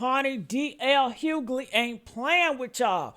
Honey, D.L. Hughley ain't playing with y'all.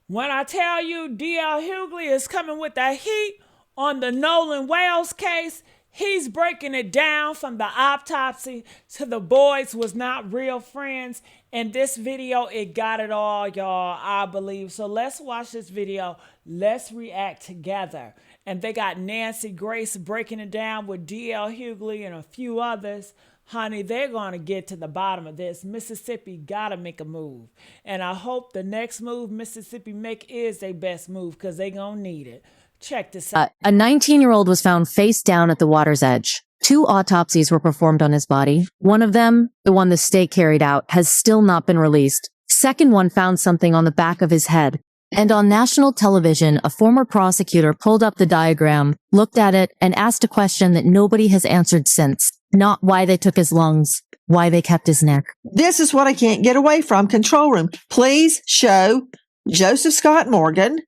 When I tell you D.L. Hughley is coming with that heat on the Nolan Wells case, he's breaking it down from the autopsy to the boys was not real friends. In this video, it got it all, y'all, I believe. So let's watch this video. Let's react together. And they got Nancy Grace breaking it down with D.L. Hughley and a few others. Honey, they're going to get to the bottom of this. Mississippi got to make a move. And I hope the next move Mississippi make is their best move because they going to need it. Check this out. A 19-year-old was found face down at the water's edge. 2 autopsies were performed on his body. One of them, the one the state carried out, has still not been released. Second one found something on the back of his head. And on national television, a former prosecutor pulled up the diagram, looked at it, and asked a question that nobody has answered since. Not why they took his lungs, why they kept his neck. This is what I can't get away from. Control room, please show Joseph Scott Morgan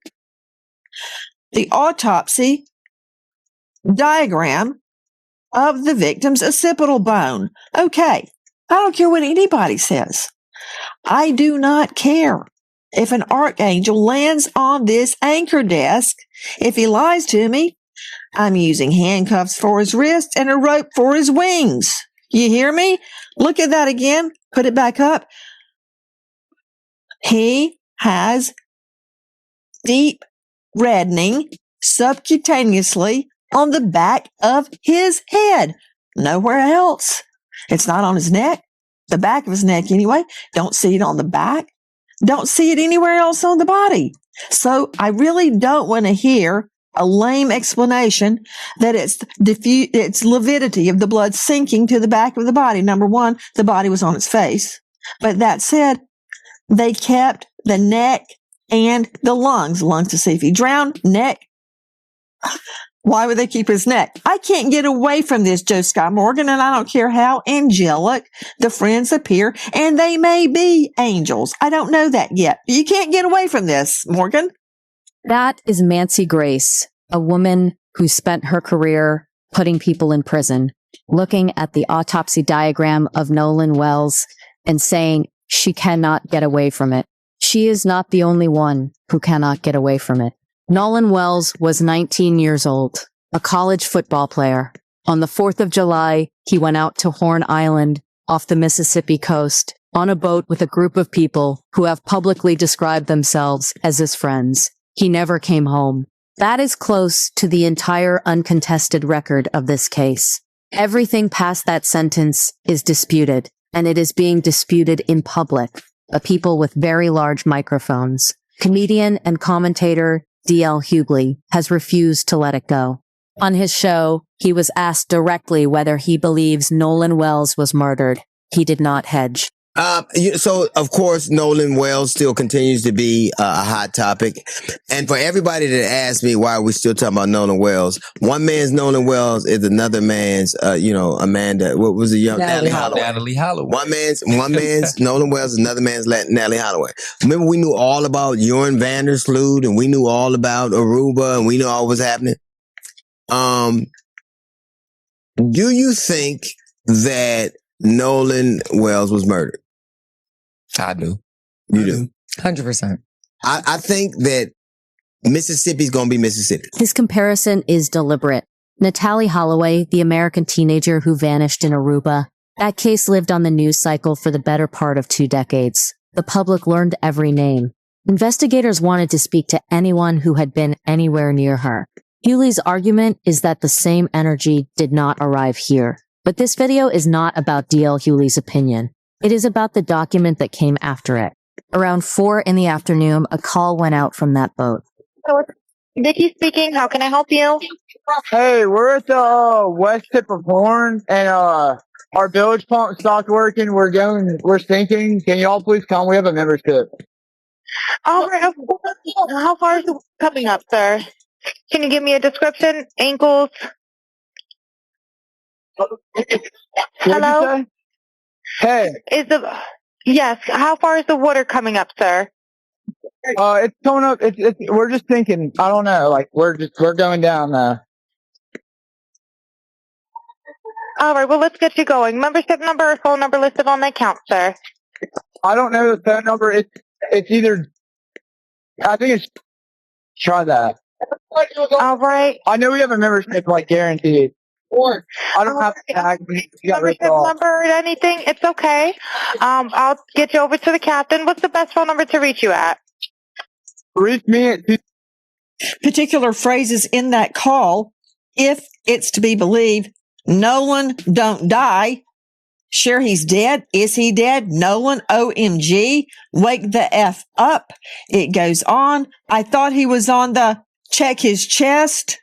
the autopsy diagram of the victim's occipital bone. Okay, I don't care what anybody says. I do not care if an archangel lands on this anchor desk. If he lies to me, I'm using handcuffs for his wrists and a rope for his wings. You hear me? Look at that again. Put it back up. He has deep reddening subcutaneously on the back of his head. Nowhere else. It's not on his neck. The back of his neck anyway. Don't see it on the back. Don't see it anywhere else on the body. So I really don't want to hear a lame explanation that it's lividity of the blood sinking to the back of the body. Number one, the body was on its face. But that said, they kept the neck and the lungs. Lungs to see if he drowned. Neck. Why would they keep his neck? I can't get away from this, Joe Scott Morgan, and I don't care how angelic the friends appear, and they may be angels. I don't know that yet. You can't get away from this, Morgan. That is Nancy Grace, a woman who spent her career putting people in prison, looking at the autopsy diagram of Nolan Wells and saying she cannot get away from it. She is not the only one who cannot get away from it. Nolan Wells was 19 years old, a college football player. On the 4th of July, he went out to Horn Island off the Mississippi coast on a boat with a group of people who have publicly described themselves as his friends. He never came home. That is close to the entire uncontested record of this case. Everything past that sentence is disputed, and it is being disputed in public, by people with very large microphones. Comedian and commentator D.L. Hughley has refused to let it go. On his show, he was asked directly whether he believes Nolan Wells was murdered. He did not hedge. So, of course, Nolan Wells still continues to be a hot topic. And for everybody that asks me why are we still talking about Nolan Wells, one man's Nolan Wells is another man's, Amanda, what was the young Natalie Holloway. Natalie Holloway. One man's Nolan Wells is another man's Natalie Holloway. Remember, we knew all about Joran Vandersloot, and we knew all about Aruba, and we knew all what was happening. Do you think that Nolan Wells was murdered? I do. You do? 100%. I think that Mississippi's going to be Mississippi. His comparison is deliberate. Natalie Holloway, the American teenager who vanished in Aruba, that case lived on the news cycle for the better part of 2 decades. The public learned every name. Investigators wanted to speak to anyone who had been anywhere near her. Hughley's argument is that the same energy did not arrive here. But this video is not about D.L. Hughley's opinion. It is about the document that came after it. Around 4 in the afternoon, a call went out from that boat. So it's Vicky speaking. How can I help you? Hey, we're at the west tip of Horn, and our village pump stopped working. We're sinking. Can y'all please come? We have a membership. All right. How far is it coming up, sir? Can you give me a description? Ankles? Hello? Hey. Yes. How far is the water coming up, sir? It's coming up. We're just thinking. I don't know. Like we're going down. All right. Well, let's get you going. Membership number or phone number listed on the account, sir. I don't know the phone number. It's either, I think it's, try that. All right. I know we have a membership, like, guaranteed. Or I don't have to tag. You got Membership ripped off. number or anything? It's okay. I'll get you over to the captain. What's the best phone number to reach you at? Reach me at Particular phrases in that call, if it's to be believed, Nolan don't die. Sure, he's dead. Is he dead? Nolan, OMG. Wake the F up. It goes on. I thought he was on the check his chest.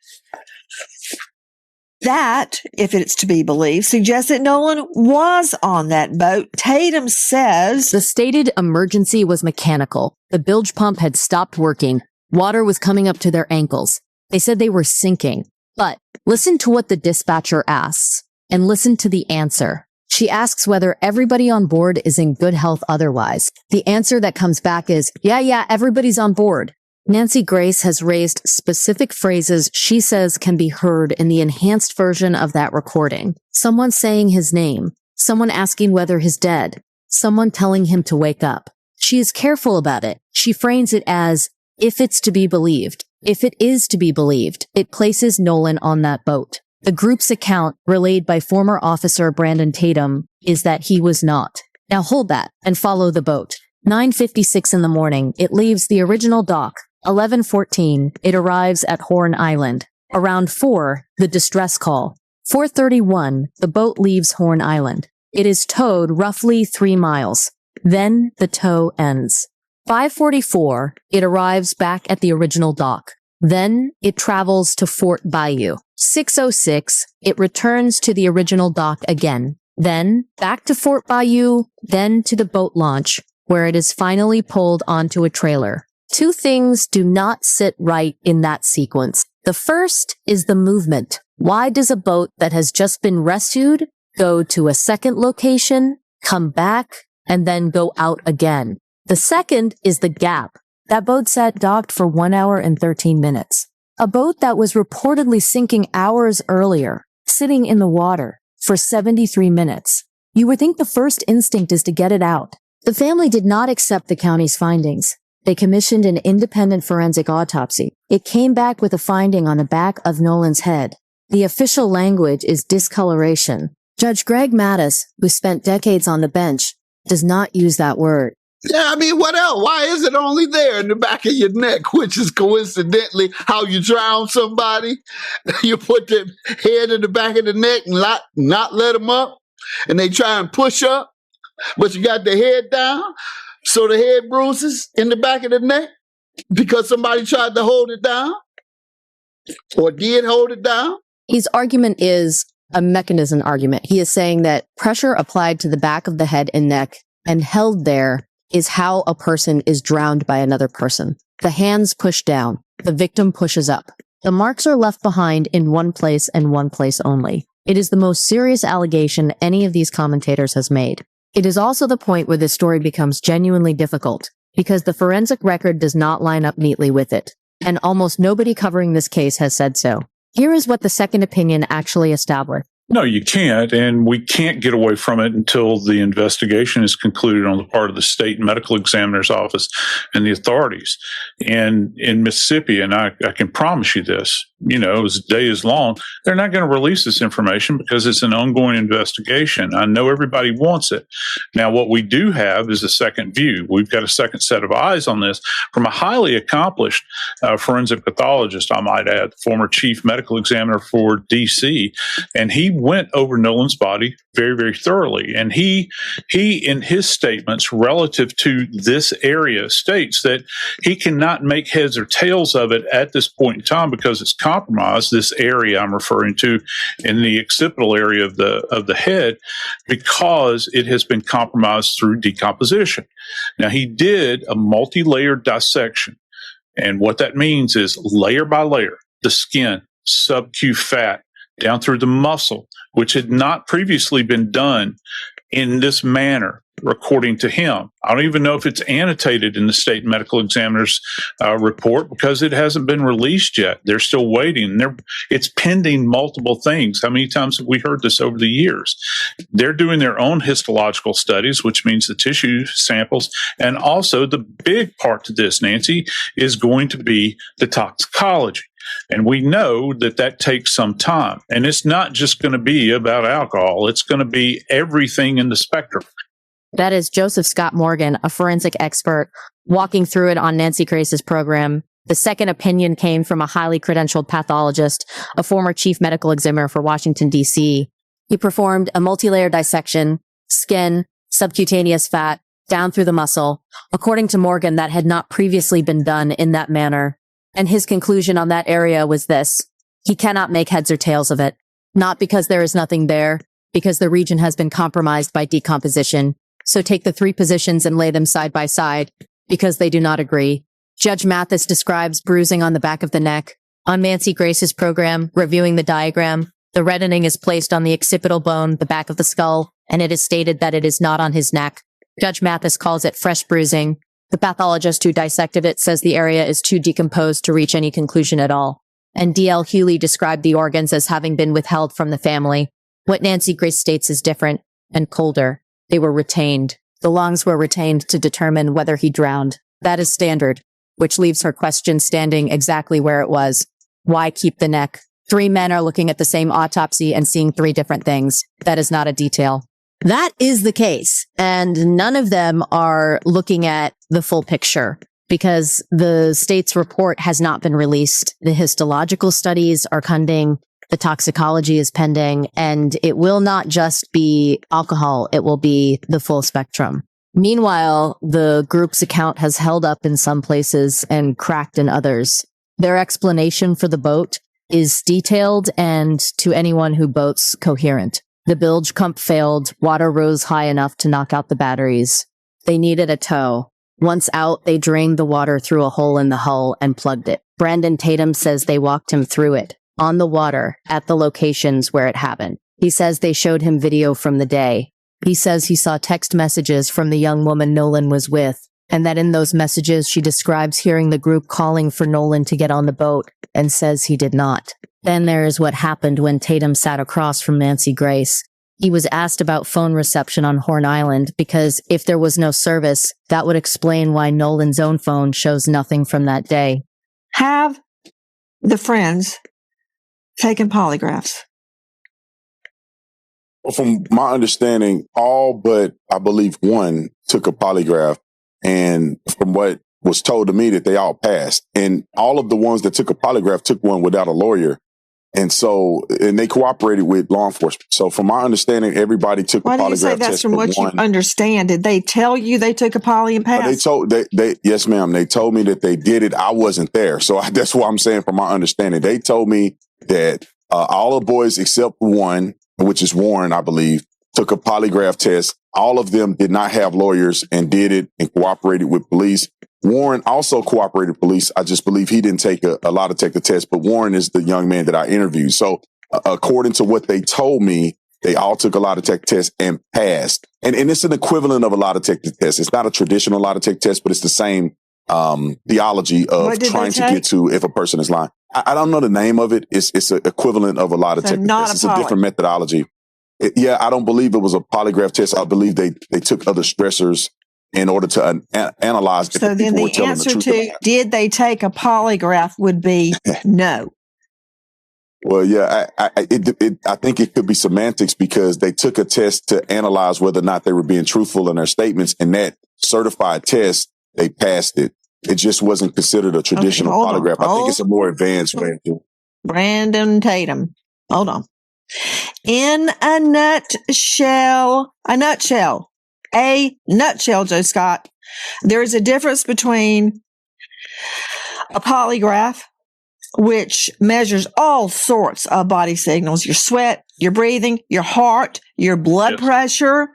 That, if it's to be believed, suggests that Nolan was on that boat. Tatum says The stated emergency was mechanical. The bilge pump had stopped working. Water was coming up to their ankles. They said they were sinking. But listen to what the dispatcher asks, and listen to the answer. She asks whether everybody on board is in good health otherwise. The answer that comes back is, yeah, everybody's on board. Nancy Grace has raised specific phrases she says can be heard in the enhanced version of that recording. Someone saying his name, someone asking whether he's dead, someone telling him to wake up. She is careful about it. She frames it as, if it's to be believed. If it is to be believed, it places Nolan on that boat. The group's account, relayed by former officer Brandon Tatum, is that he was not. Now hold that and follow the boat. 9:56 in the morning, it leaves the original dock. 11:14, it arrives at Horn Island. Around 4, the distress call. 4:31, the boat leaves Horn Island. It is towed roughly 3 miles. Then the tow ends. 5:44, it arrives back at the original dock. Then it travels to Fort Bayou. 6:06, it returns to the original dock again. Then back to Fort Bayou, then to the boat launch, where it is finally pulled onto a trailer. Two things do not sit right in that sequence. The first is the movement. Why does a boat that has just been rescued go to a second location, come back, and then go out again? The second is the gap. That boat sat docked for 1 hour and 13 minutes. A boat that was reportedly sinking hours earlier, sitting in the water for 73 minutes. You would think the first instinct is to get it out. The family did not accept the county's findings. They commissioned an independent forensic autopsy. It came back with a finding on the back of Nolan's head. The official language is discoloration. Judge Greg Mattis, who spent decades on the bench, does not use that word. Yeah, I mean, what else? Why is it only there in the back of your neck, which is coincidentally how you drown somebody? You put the head in the back of the neck and not let them up, and they try and push up, but you got the head down, so the head bruises in the back of the neck because somebody tried to hold it down or did hold it down. His argument is a mechanism argument. He is saying that pressure applied to the back of the head and neck and held there is how a person is drowned by another person. The hands push down. The victim pushes up. The marks are left behind in one place and one place only. It is the most serious allegation any of these commentators has made. It is also the point where this story becomes genuinely difficult, because the forensic record does not line up neatly with it, and almost nobody covering this case has said so. Here is what the second opinion actually established. No, you can't, and we can't get away from it until the investigation is concluded on the part of the state medical examiner's office and the authorities. And in Mississippi, and I can promise you this, as the day is long, they're not going to release this information because it's an ongoing investigation. I know everybody wants it. Now, what we do have is a second view. We've got a second set of eyes on this from a highly accomplished forensic pathologist, I might add, former chief medical examiner for D.C., and he went over Nolan's body very, very thoroughly. And he, in his statements relative to this area, states that he cannot make heads or tails of it at this point in time because it's compromised, this area I'm referring to in the occipital area of the head, because it has been compromised through decomposition. Now, he did a multi-layered dissection. And what that means is layer by layer, the skin, sub-Q fat, down through the muscle, which had not previously been done in this manner according to him. I don't even know if it's annotated in the state medical examiner's report because it hasn't been released yet. They're still waiting. It's pending multiple things. How many times have we heard this over the years? They're doing their own histological studies, which means the tissue samples. And also the big part to this, Nancy, is going to be the toxicology. And we know that takes some time. And it's not just going to be about alcohol. It's going to be everything in the spectrum. That is Joseph Scott Morgan, a forensic expert, walking through it on Nancy Grace's program. The second opinion came from a highly credentialed pathologist, a former chief medical examiner for Washington, D.C. He performed a multi-layer dissection, skin, subcutaneous fat, down through the muscle. According to Morgan, that had not previously been done in that manner. And his conclusion on that area was this: he cannot make heads or tails of it. Not because there is nothing there, because the region has been compromised by decomposition. So take the three positions and lay them side by side, because they do not agree. Judge Mathis describes bruising on the back of the neck. On Nancy Grace's program, reviewing the diagram, the reddening is placed on the occipital bone, the back of the skull, and it is stated that it is not on his neck. Judge Mathis calls it fresh bruising. The pathologist who dissected it says the area is too decomposed to reach any conclusion at all. And D.L. Hughley described the organs as having been withheld from the family. What Nancy Grace states is different and colder. They were retained. The lungs were retained to determine whether he drowned. That is standard, which leaves her question standing exactly where it was. Why keep the neck? 3 men are looking at the same autopsy and seeing 3 different things. That is not a detail. That is the case. And none of them are looking at the full picture because the state's report has not been released. The histological studies are pending. The toxicology is pending, and it will not just be alcohol. It will be the full spectrum. Meanwhile, the group's account has held up in some places and cracked in others. Their explanation for the boat is detailed and, to anyone who boats, coherent. The bilge pump failed. Water rose high enough to knock out the batteries. They needed a tow. Once out, they drained the water through a hole in the hull and plugged it. Brandon Tatum says they walked him through it, on the water, at the locations where it happened. He says they showed him video from the day. He says he saw text messages from the young woman Nolan was with, and that in those messages she describes hearing the group calling for Nolan to get on the boat, and says he did not. Then there is what happened when Tatum sat across from Nancy Grace. He was asked about phone reception on Horn Island because if there was no service, that would explain why Nolan's own phone shows nothing from that day. Have the friends taken polygraphs? Well, from my understanding, all but I believe one took a polygraph, and from what was told to me that they all passed, and all of the ones that took a polygraph took one without a lawyer. And they cooperated with law enforcement. So from my understanding, everybody took a polygraph test. Why do you say that's from what you understand? Did they tell you they took a poly and passed? Yes, ma'am. They told me that they did it. I wasn't there. So that's what I'm saying from my understanding. They told me that all the boys except one, which is Warren, I believe, took a polygraph test. All of them did not have lawyers and did it and cooperated with police. Warren also cooperated with police. I just believe he didn't take a lot to take the test, but Warren is the young man that I interviewed. So according to what they told me, they all took a lie detector test and passed. And it's an equivalent of a lie detector test. It's not a traditional lie detector test, but it's the same theology of trying to get to if a person is lying. I don't know the name of it. It's an equivalent of a lie detector test. It's a different methodology. I don't believe it was a polygraph test. I believe they took other stressors in order to analyze. So then the answer to did they take a polygraph would be no. Well, yeah, I think it could be semantics because they took a test to analyze whether or not they were being truthful in their statements, and that certified test, they passed it. It just wasn't considered a traditional polygraph. I think it's a more advanced way of doing it. Brandon Tatum. Hold on. In a nutshell, Joe Scott, there is a difference between a polygraph, which measures all sorts of body signals, your sweat, your breathing, your heart, your blood pressure,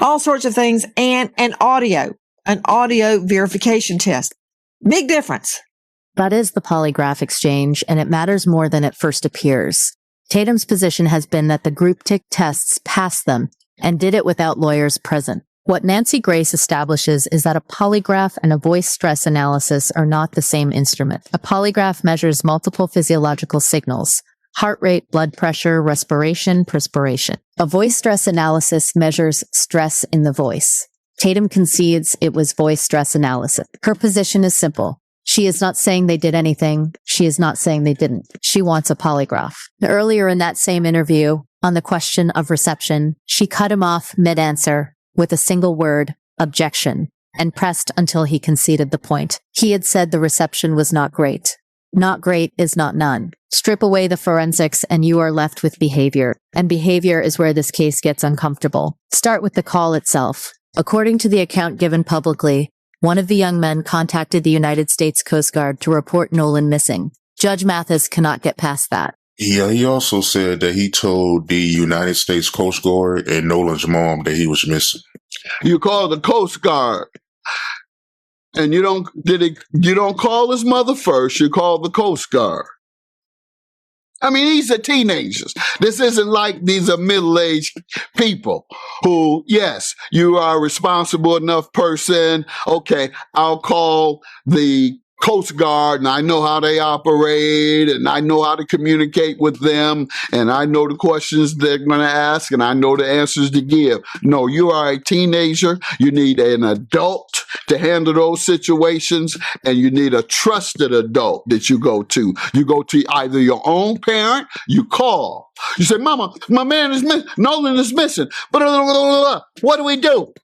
all sorts of things, and an audio verification test. Big difference. That is the polygraph exchange, and it matters more than it first appears. Tatum's position has been that the group took tests past them and did it without lawyers present. What Nancy Grace establishes is that a polygraph and a voice stress analysis are not the same instrument. A polygraph measures multiple physiological signals: heart rate, blood pressure, respiration, perspiration. A voice stress analysis measures stress in the voice. Tatum concedes it was voice stress analysis. Her position is simple. She is not saying they did anything. She is not saying they didn't. She wants a polygraph. Earlier in that same interview, on the question of reception, she cut him off mid-answer with a single word, objection, and pressed until he conceded the point. He had said the reception was not great. Not great is not none. Strip away the forensics and you are left with behavior. And behavior is where this case gets uncomfortable. Start with the call itself. According to the account given publicly, one of the young men contacted the United States Coast Guard to report Nolan missing. Judge Mathis cannot get past that. Yeah, he also said that he told the United States Coast Guard and Nolan's mom that he was missing. You call the Coast Guard. And you don't call his mother first, you call the Coast Guard. I mean, these are teenagers. This isn't like these are middle-aged people who, yes, you are a responsible enough person. Okay, I'll call the Coast Guard, and I know how they operate, and I know how to communicate with them, and I know the questions they're going to ask, and I know the answers to give. No, you are a teenager. You need an adult to handle those situations, and you need a trusted adult that you go to. You go to either your own parent, you call. You say, Mama, my man is missing. Nolan is missing. What do we do?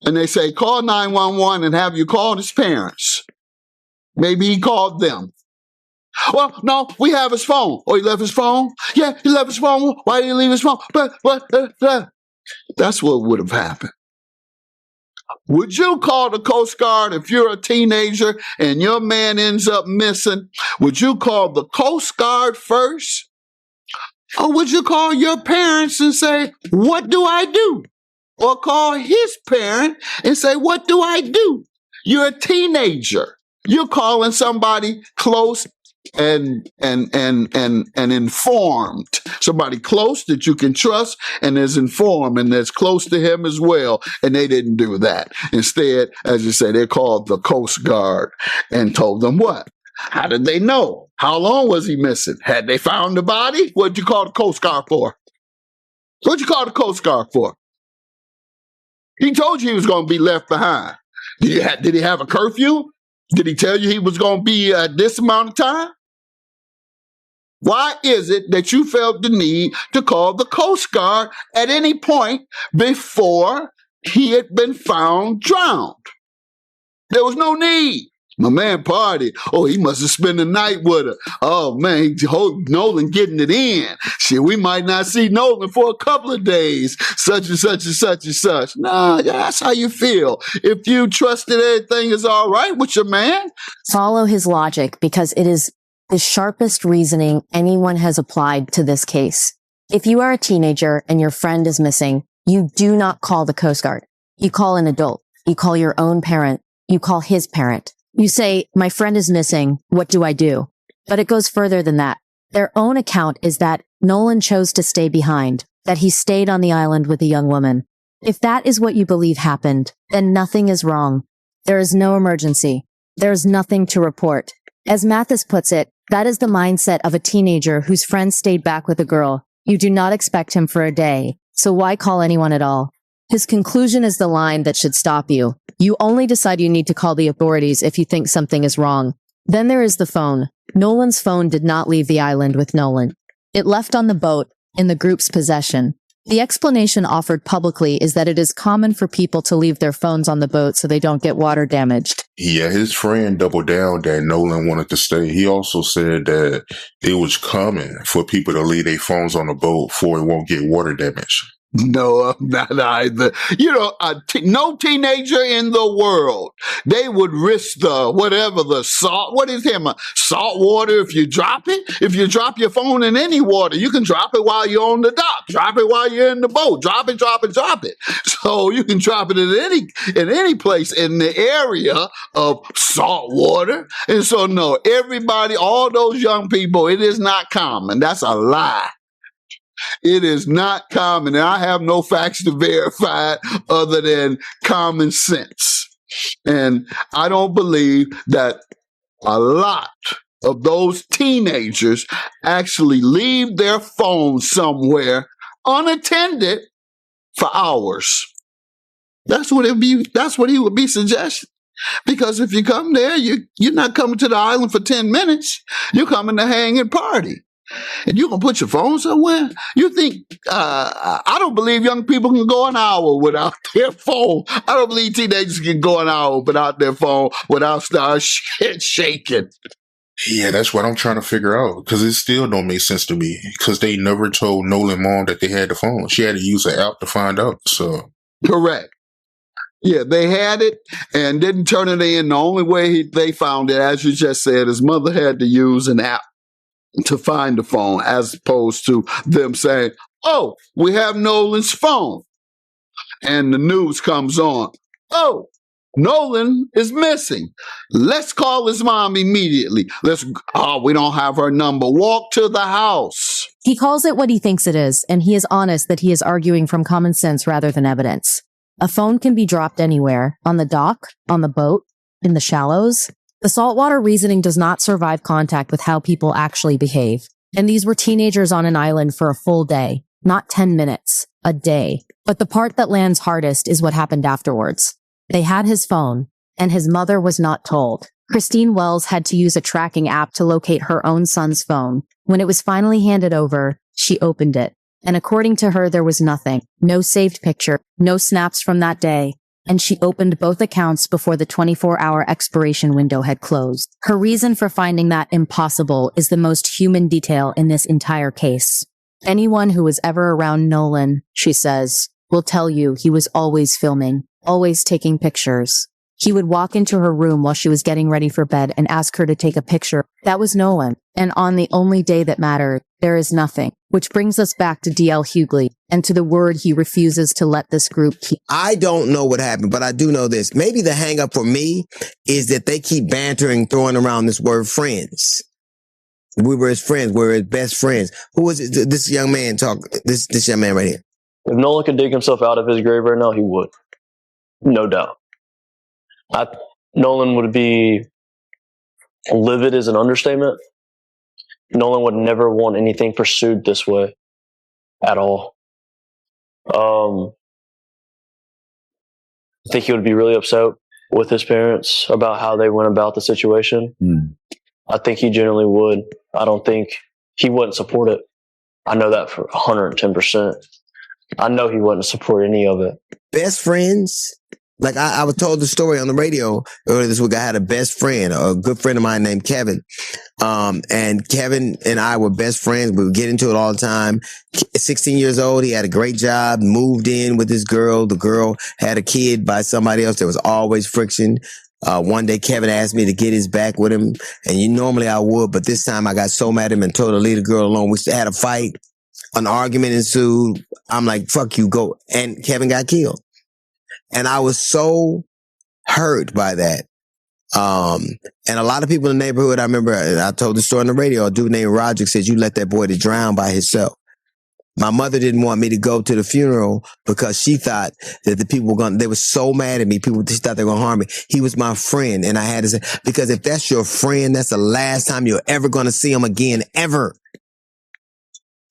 And they say, call 911 and have you call his parents. Maybe he called them. Well, no, we have his phone. Oh, he left his phone? Yeah, he left his phone. Why did he leave his phone? That's what would have happened. Would you call the Coast Guard if you're a teenager and your man ends up missing? Would you call the Coast Guard first? Or would you call your parents and say, what do I do? Or call his parent and say, what do I do? You're a teenager. You're calling somebody close and informed. Somebody close that you can trust and is informed and that's close to him as well. And they didn't do that. Instead, as you say, they called the Coast Guard and told them what? How did they know? How long was he missing? Had they found the body? What'd you call the Coast Guard for? What'd you call the Coast Guard for? He told you he was going to be left behind. Did he have a curfew? Did he tell you he was going to be at this amount of time? Why is it that you felt the need to call the Coast Guard at any point before he had been found drowned? There was no need. My man party. Oh, he must have spent the night with her. Oh, man, Nolan getting it in. Shit, we might not see Nolan for a couple of days. Such and such and such and such. Nah, that's how you feel. If you trusted everything is all right with your man. Follow his logic because it is the sharpest reasoning anyone has applied to this case. If you are a teenager and your friend is missing, you do not call the Coast Guard. You call an adult. You call your own parent. You call his parent. You say, my friend is missing. What do I do? But it goes further than that. Their own account is that Nolan chose to stay behind, that he stayed on the island with a young woman. If that is what you believe happened, then nothing is wrong. There is no emergency. There is nothing to report. As Mathis puts it, that is the mindset of a teenager whose friend stayed back with a girl. You do not expect him for a day, so why call anyone at all? His conclusion is the line that should stop you. You only decide you need to call the authorities if you think something is wrong. Then there is the phone. Nolan's phone did not leave the island with Nolan. It left on the boat in the group's possession. The explanation offered publicly is that it is common for people to leave their phones on the boat so they don't get water damaged. Yeah, his friend doubled down that Nolan wanted to stay. He also said that it was common for people to leave their phones on the boat so it won't get water damage. No, not either. You know, no teenager in the world, they would risk the salt. What is him? Salt water if you drop it? If you drop your phone in any water, you can drop it while you're on the dock. Drop it while you're in the boat. Drop it. So you can drop it in any place in the area of salt water. And so, no, everybody, all those young people, it is not common. That's a lie. It is not common, and I have no facts to verify it other than common sense. And I don't believe that a lot of those teenagers actually leave their phone somewhere unattended for hours. That's what he would be suggesting. Because if you come there, you're not coming to the island for 10 minutes. You're coming to hang and party. And you're going to put your phone somewhere? You think, I don't believe young people can go an hour without their phone. I don't believe teenagers can go an hour without their phone without start shit shaking. Yeah, that's what I'm trying to figure out, because it still don't make sense to me, because they never told Nolan mom that they had the phone. She had to use an app to find out. So correct. Yeah, they had it and didn't turn it in. The only way they found it, as you just said, his mother had to use an app to find the phone, as opposed to them saying, oh, we have Nolan's phone. And the news comes on. Oh, Nolan is missing. Let's call his mom immediately. We don't have her number. Walk to the house. He calls it what he thinks it is, and he is honest that he is arguing from common sense rather than evidence. A phone can be dropped anywhere, on the dock, on the boat, in the shallows. The saltwater reasoning does not survive contact with how people actually behave. And these were teenagers on an island for a full day, not 10 minutes, a day. But the part that lands hardest is what happened afterwards. They had his phone, and his mother was not told. Christine Wells had to use a tracking app to locate her own son's phone. When it was finally handed over, she opened it. And according to her, there was nothing. No saved picture, no snaps from that day. And she opened both accounts before the 24-hour expiration window had closed. Her reason for finding that impossible is the most human detail in this entire case. Anyone who was ever around Nolan, she says, will tell you he was always filming, always taking pictures. He would walk into her room while she was getting ready for bed and ask her to take a picture. That was Nolan. And on the only day that mattered, there is nothing. Which brings us back to D.L. Hughley and to the word he refuses to let this group keep. I don't know what happened, but I do know this. Maybe the hang up for me is that they keep bantering, throwing around this word friends. We were his friends. We were his best friends. Who was it? This young man this young man right here. If Nolan could dig himself out of his grave right now, he would. No doubt. Nolan would be livid is an understatement. Nolan would never want anything pursued this way at all. I think he would be really upset with his parents about how they went about the situation. I think he generally would. I don't think he wouldn't support it. I know that for 110%. I know he wouldn't support any of it. Best friends? Like I was told the story on the radio earlier this week. I had a best friend, a good friend of mine named Kevin. And Kevin and I were best friends. We would get into it all the time. 16 years old. He had a great job, moved in with this girl. The girl had a kid by somebody else. There was always friction. One day Kevin asked me to get his back with him. And normally I would, but this time I got so mad at him and told her to leave the girl alone. We had a fight. An argument ensued. I'm like, fuck you, go. And Kevin got killed. And I was so hurt by that. And a lot of people in the neighborhood, I remember, I told the story on the radio, a dude named Roger said, you let that boy to drown by himself. My mother didn't want me to go to the funeral because she thought that the people were they were so mad at me. She thought they were going to harm me. He was my friend. And I had to say, because if that's your friend, that's the last time you're ever going to see him again, ever.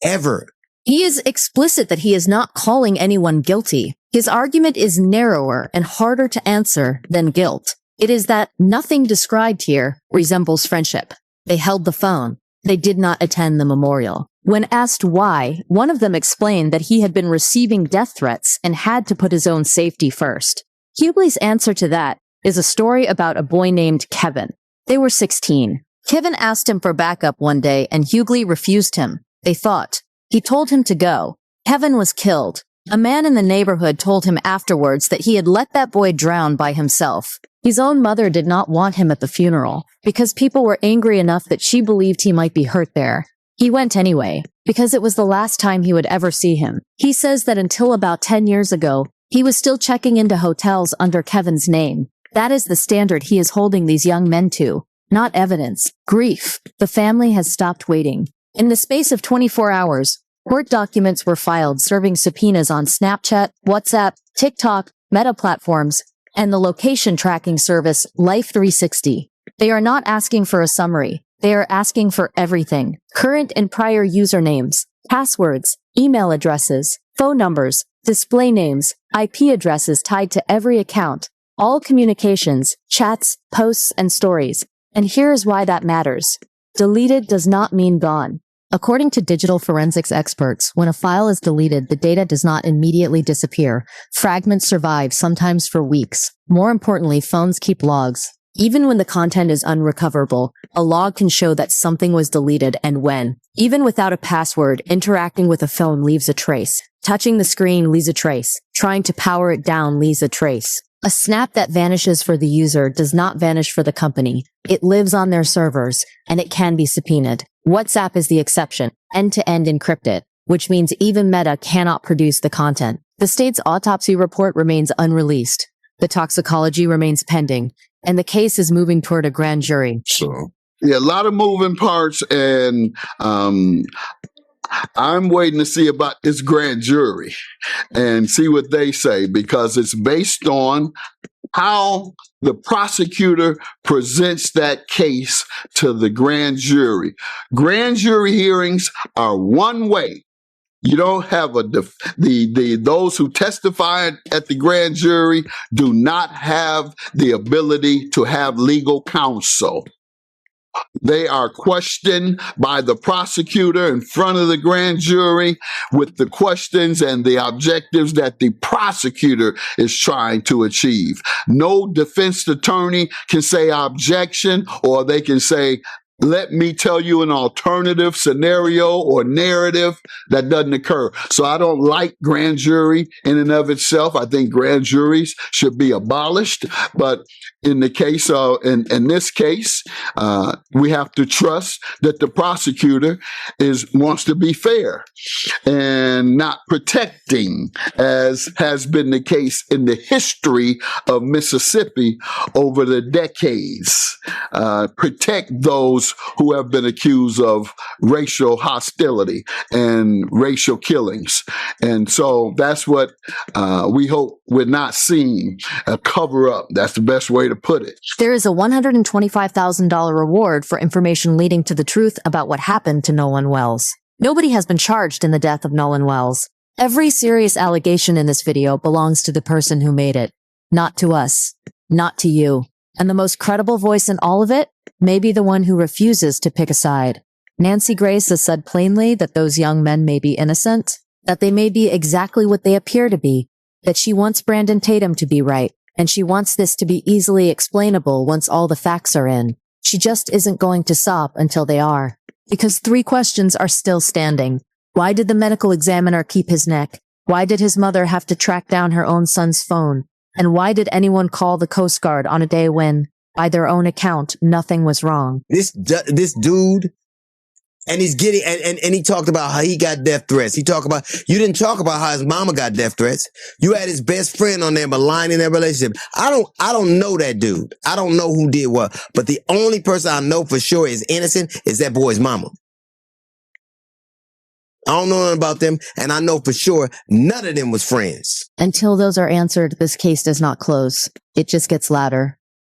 Ever. He is explicit that he is not calling anyone guilty. His argument is narrower and harder to answer than guilt. It is that nothing described here resembles friendship. They held the phone. They did not attend the memorial. When asked why, one of them explained that he had been receiving death threats and had to put his own safety first. Hughley's answer to that is a story about a boy named Kevin. They were 16. Kevin asked him for backup one day and Hughley refused him. They fought. He told him to go. Kevin was killed. A man in the neighborhood told him afterwards that he had let that boy drown by himself. His own mother did not want him at the funeral because people were angry enough that she believed he might be hurt there. He went anyway because it was the last time he would ever see him. He says that until about 10 years ago, he was still checking into hotels under Kevin's name. That is the standard he is holding these young men to, not evidence. Grief. The family has stopped waiting. In the space of 24 hours, Court documents were filed serving subpoenas on Snapchat, WhatsApp, TikTok, Meta platforms, and the location tracking service Life360. They are not asking for a summary. They are asking for everything. Current and prior usernames, passwords, email addresses, phone numbers, display names, IP addresses tied to every account, all communications, chats, posts, and stories. And here's why that matters. Deleted does not mean gone. According to digital forensics experts, when a file is deleted, the data does not immediately disappear. Fragments survive, sometimes for weeks. More importantly, phones keep logs. Even when the content is unrecoverable, a log can show that something was deleted and when. Even without a password, interacting with a phone leaves a trace. Touching the screen leaves a trace. Trying to power it down leaves a trace. A snap that vanishes for the user does not vanish for the company. It lives on their servers, and it can be subpoenaed. WhatsApp is the exception, end-to-end encrypted, which means even Meta cannot produce the content. The state's autopsy report remains unreleased. The toxicology remains pending, and the case is moving toward a grand jury. So, Yeah, a lot of moving parts, and I'm waiting to see about this grand jury and see what they say, because it's based on how the prosecutor presents that case to the grand jury. Grand jury hearings are one way. You don't have those who testified at the grand jury do not have the ability to have legal counsel. They are questioned by the prosecutor in front of the grand jury with the questions and the objectives that the prosecutor is trying to achieve. No defense attorney can say objection, or they can say, let me tell you an alternative scenario or narrative. That doesn't occur. So I don't like grand jury in and of itself. I think grand juries should be abolished. But in the case of, in this case, we have to trust that the prosecutor wants to be fair and not protecting, as has been the case in the history of Mississippi over the decades. Protect those who have been accused of racial hostility and racial killings. And so that's what we hope we're not seeing, a cover up. That's the best way to put it. There is a $125,000 reward for information leading to the truth about what happened to Nolan Wells. Nobody has been charged in the death of Nolan Wells. Every serious allegation in this video belongs to the person who made it, not to us, not to you. And the most credible voice in all of it may be the one who refuses to pick a side. Nancy Grace has said plainly that those young men may be innocent, that they may be exactly what they appear to be, that she wants Brandon Tatum to be right, and she wants this to be easily explainable once all the facts are in. She just isn't going to stop until they are. Because 3 questions are still standing. Why did the medical examiner keep his neck? Why did his mother have to track down her own son's phone? And why did anyone call the Coast Guard on a day when, by their own account, nothing was wrong? This dude, and he's getting, and he talked about how he got death threats. You didn't talk about how his mama got death threats. You had his best friend on there maligning their relationship. I don't know that dude. I don't know who did what, but the only person I know for sure is innocent is that boy's mama. I don't know nothing about them, and I know for sure none of them was friends. Until those are answered, this case does not close. It just gets louder.